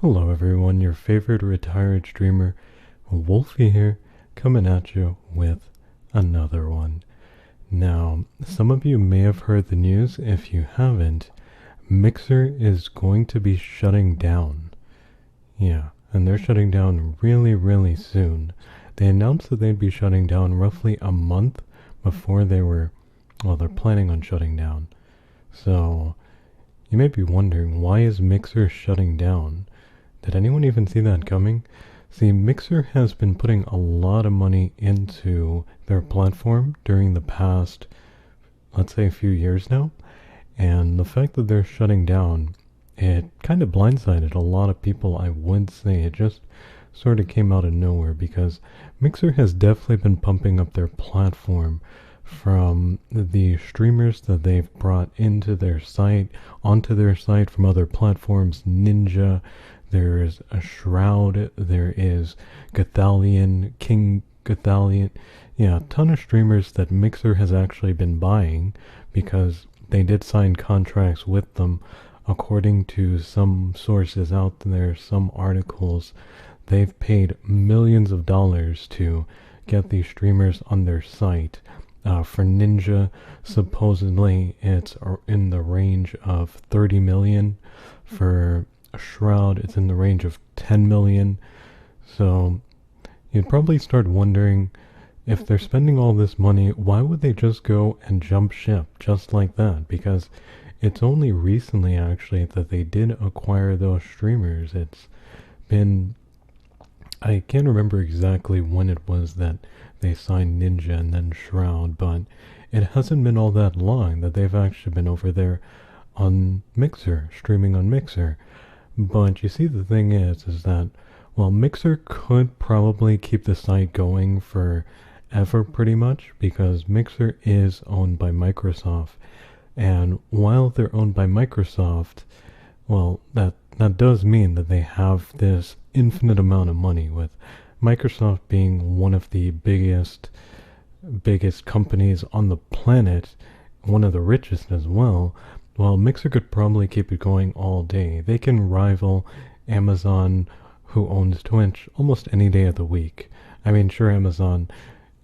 Hello everyone, your favorite retired streamer, Wolfie here, coming at you with another one. Now, some of you may have heard the news. If you haven't, Mixer is going to be shutting down. Yeah, and they're shutting down really, really soon. They announced that they'd be shutting down roughly a month before they're planning on shutting down. So, you may be wondering, why is Mixer shutting down? Did anyone even see that coming? See, Mixer has been putting a lot of money into their platform during the past, let's say, a few years now. And the fact that they're shutting down, it kind of blindsided a lot of people, I would say. It just sort of came out of nowhere because Mixer has definitely been pumping up their platform from the streamers that they've brought onto their site from other platforms. Ninja, there's a Shroud, there is Gothalion, King Gothalion. Yeah, a ton of streamers that Mixer has actually been buying because they did sign contracts with them. According to some sources out there, some articles, they've paid millions of dollars to get these streamers on their site. For Ninja, supposedly it's in the range of 30 million. For Shroud, it's in the range of 10 million. So you'd probably start wondering, if they're spending all this money, why would they just go and jump ship just like that? Because it's only recently actually that they did acquire those streamers. It's been, I can't remember exactly when it was that they signed Ninja and then Shroud, but it hasn't been all that long that they've actually been over there on Mixer, streaming on Mixer. But you see, the thing is that, well, Mixer could probably keep the site going forever pretty much, because Mixer is owned by Microsoft. And while they're owned by Microsoft, well, that does mean that they have this infinite amount of money, with Microsoft being one of the biggest companies on the planet, one of the richest as well. Well, Mixer could probably keep it going all day. They can rival Amazon, who owns Twitch, almost any day of the week. I mean, sure, Amazon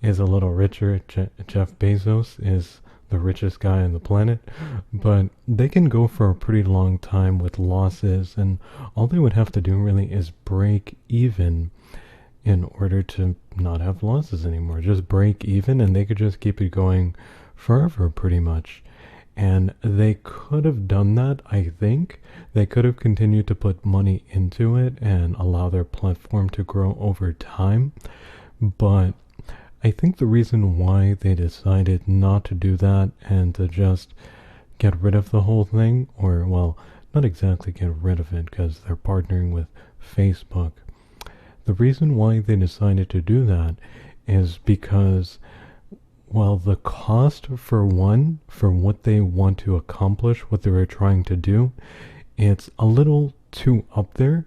is a little richer. Jeff Bezos is the richest guy on the planet, but they can go for a pretty long time with losses, and all they would have to do really is break even in order to not have losses anymore. Just break even, and they could just keep it going forever pretty much. And they could have done that, I think. They could have continued to put money into it and allow their platform to grow over time. But I think the reason why they decided not to do that and to just get rid of the whole thing, or, well, not exactly get rid of it because they're partnering with Facebook. The reason why they decided to do that is because, well, the cost for what they want to accomplish, what they were trying to do, it's a little too up there.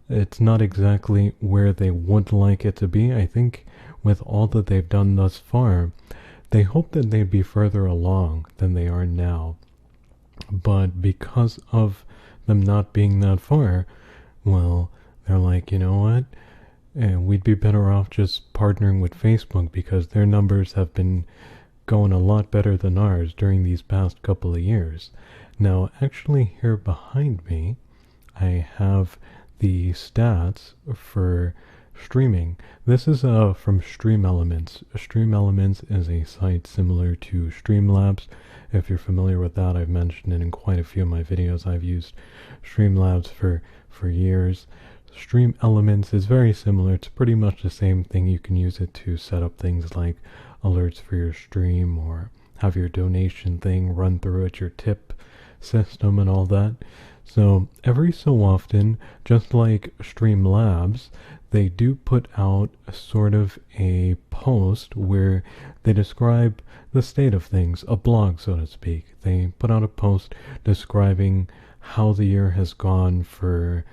It's not exactly where they would like it to be. I think with all that they've done thus far, they hope that they'd be further along than they are now. But because of them not being that far, well, they're like, you know what? We'd be better off just partnering with Facebook because their numbers have been going a lot better than ours during these past couple of years. Now, actually, here behind me, I have the stats for streaming. This is from Stream Elements. Stream Elements is a site similar to Streamlabs. If you're familiar with that, I've mentioned it in quite a few of my videos. I've used Streamlabs for years. Stream Elements is very similar. It's pretty much the same thing. You can use it to set up things like alerts for your stream, or have your donation thing run through it, your tip system and all that. So every so often, just like Streamlabs, they do put out sort of a post where they describe the state of things, a blog, so to speak. They put out a post describing how the year has gone for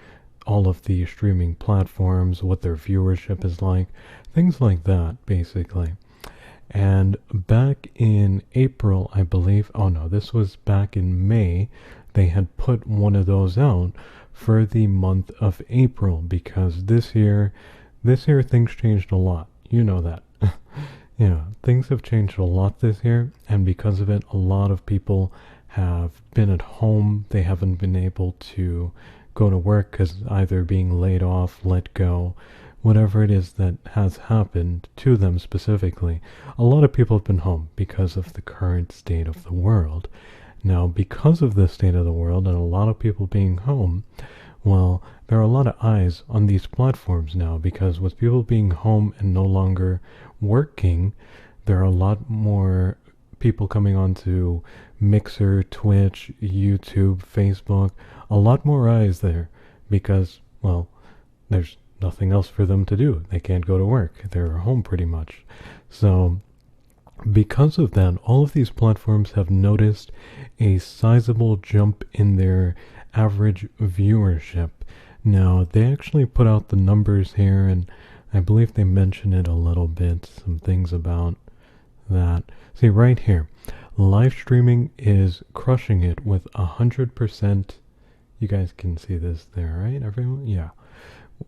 all of the streaming platforms, what their viewership is like, things like that, basically. And back in April, I believe, oh no, this was back in May, they had put one of those out for the month of April, because this year things changed a lot. You know that. Yeah, things have changed a lot this year, and because of it, a lot of people have been at home. They haven't been able to go to work because either being laid off, let go, whatever it is that has happened to them specifically. A lot of people have been home because of the current state of the world. Now, because of the state of the world and a lot of people being home, well, there are a lot of eyes on these platforms now, because with people being home and no longer working, there are a lot more people coming onto Mixer, Twitch, YouTube, Facebook, a lot more eyes there because, well, there's nothing else for them to do. They can't go to work. They're home pretty much. So because of that, all of these platforms have noticed a sizable jump in their average viewership. Now, they actually put out the numbers here, and I believe they mention it a little bit, some things about that. See, right here, live streaming is crushing it with 100%. You guys can see this there, right, everyone? Yeah.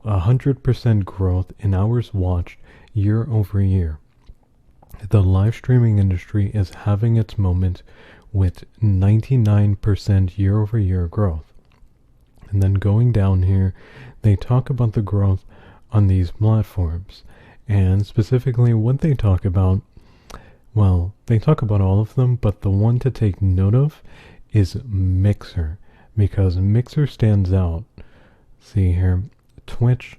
100% growth in hours watched year over year. The live streaming industry is having its moment with 99% year over year growth. And then going down here, they talk about the growth on these platforms. And specifically what they talk about, well, they talk about all of them, but the one to take note of is Mixer, because Mixer stands out. See here, Twitch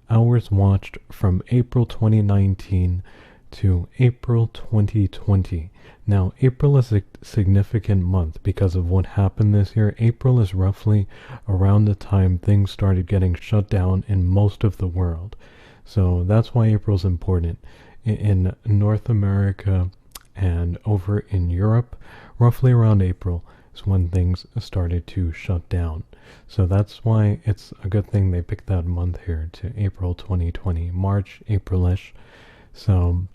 hours watched from April 2019 to April 2020. Now, April is a significant month because of what happened this year. April is roughly around the time things started getting shut down in most of the world. So that's why April's important. In North America and over in Europe, roughly around April is when things started to shut down. So that's why it's a good thing they picked that month here to April 2020, March, April-ish. So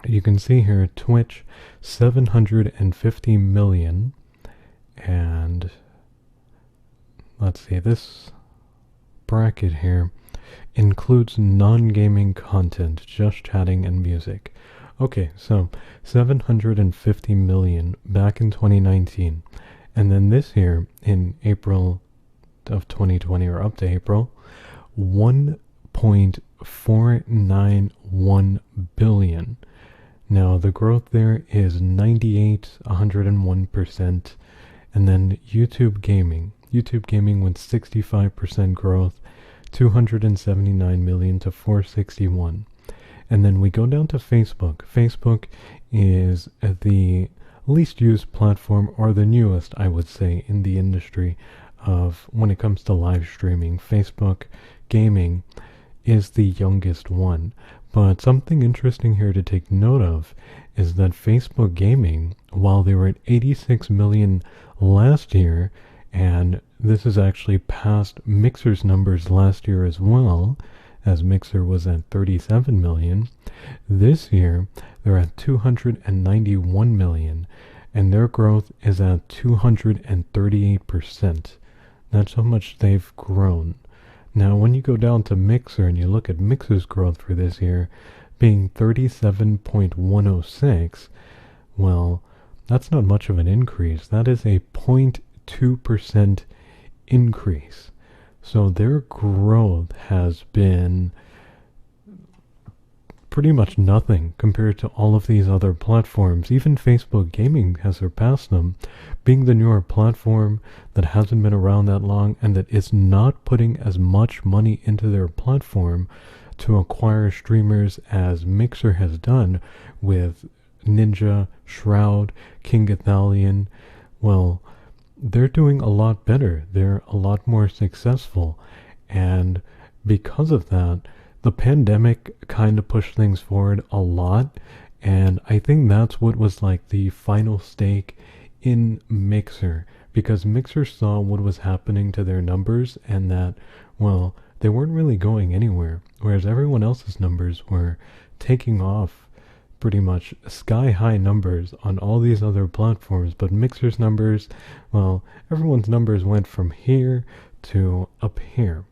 you can see here, Twitch, 750 million, and let's see, this bracket here includes non-gaming content, just chatting and music. Okay, so 750 million back in 2019, and then this year, in April of 2020, or up to April, 1.491 billion. Now, the growth there is 101%, and then YouTube Gaming with 65% growth, 279 million to 461. And then we go down to Facebook. Facebook is the least used platform, or the newest, I would say, in the industry of when it comes to live streaming. Facebook Gaming is the youngest one. But something interesting here to take note of is that Facebook Gaming, while they were at 86 million last year, and this is actually past Mixer's numbers last year as well, as Mixer was at 37 million, this year they're at 291 million, and their growth is at 238%. That's how much they've grown. Now, when you go down to Mixer and you look at Mixer's growth for this year being 37.106, well, that's not much of an increase. That is a 0.2% increase. So their growth has been pretty much nothing compared to all of these other platforms. Even Facebook Gaming has surpassed them, being the newer platform that hasn't been around that long and that is not putting as much money into their platform to acquire streamers as Mixer has done with Ninja, Shroud, King Ithalian. Well, they're doing a lot better. They're a lot more successful. And because of that, the pandemic kind of pushed things forward a lot. And I think that's what was like the final stake in Mixer, because Mixer saw what was happening to their numbers and that, well, they weren't really going anywhere, whereas everyone else's numbers were taking off pretty much sky high numbers on all these other platforms, but Mixer's numbers, well, everyone's numbers went from here to up here.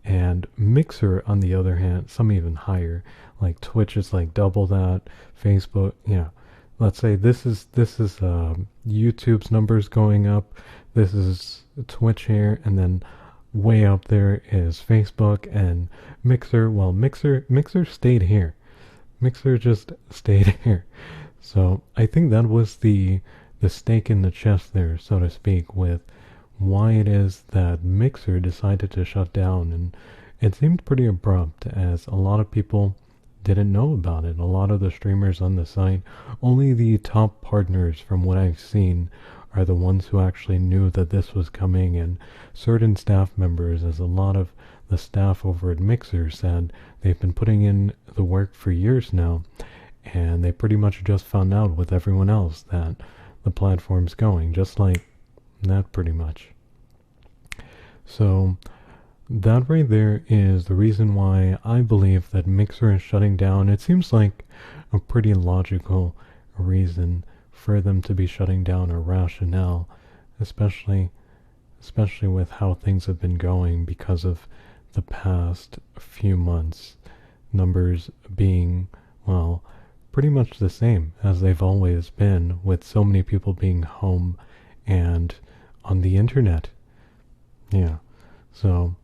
And Mixer, on the other hand, some even higher. Like Twitch is like double that. Facebook, yeah. Let's say this is YouTube's numbers going up. This is Twitch here, and then way up there is Facebook and Mixer. Well, Mixer stayed here. Mixer just stayed here. So I think that was the stake in the chest there, so to speak, with why it is that Mixer decided to shut down. And it seemed pretty abrupt, as a lot of people didn't know about it. A lot of the streamers on the site, only the top partners from what I've seen are the ones who actually knew that this was coming, and certain staff members, as a lot of the staff over at Mixer said they've been putting in the work for years now, and they pretty much just found out with everyone else that the platform's going, just like that pretty much. So that right there is the reason why I believe that Mixer is shutting down. It seems like a pretty logical reason for them to be shutting down, or rationale, especially with how things have been going because of the past few months, numbers being, well, pretty much the same as they've always been, with so many people being home and on the internet. Yeah, so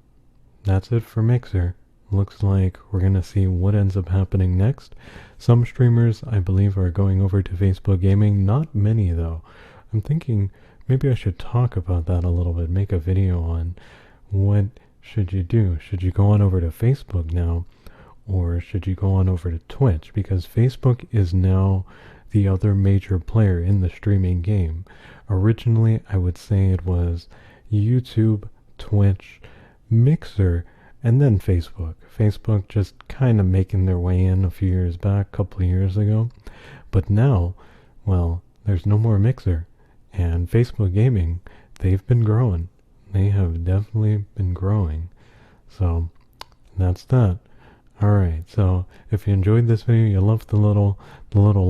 that's it for Mixer. Looks like we're gonna see what ends up happening next. Some streamers, I believe, are going over to Facebook Gaming. Not many, though. I'm thinking maybe I should talk about that a little bit, make a video on what should you do. Should you go on over to Facebook now, or should you go on over to Twitch? Because Facebook is now the other major player in the streaming game. Originally, I would say it was YouTube, Twitch, Mixer, and then Facebook. Facebook just kind of making their way in a few years back, a couple of years ago. But now, well, there's no more Mixer. And Facebook Gaming, they've been growing. They have definitely been growing. So, that's that. Alright, so if you enjoyed this video, you loved the little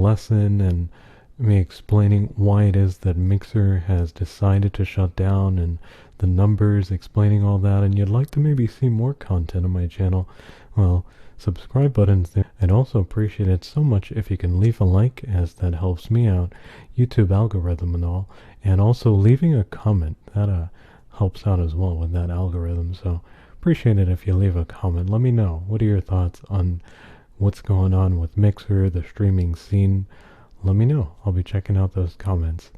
lesson and me explaining why it is that Mixer has decided to shut down, and the numbers, explaining all that, and you'd like to maybe see more content on my channel, well, subscribe button's there. I'd also appreciate it so much if you can leave a like, as that helps me out, YouTube algorithm and all, and also leaving a comment. That helps out as well with that algorithm, so appreciate it if you leave a comment. Let me know, what are your thoughts on what's going on with Mixer, the streaming scene? Let me know. I'll be checking out those comments.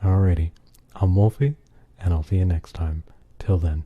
Alrighty, I'm Wolfie, and I'll see you next time. Till then.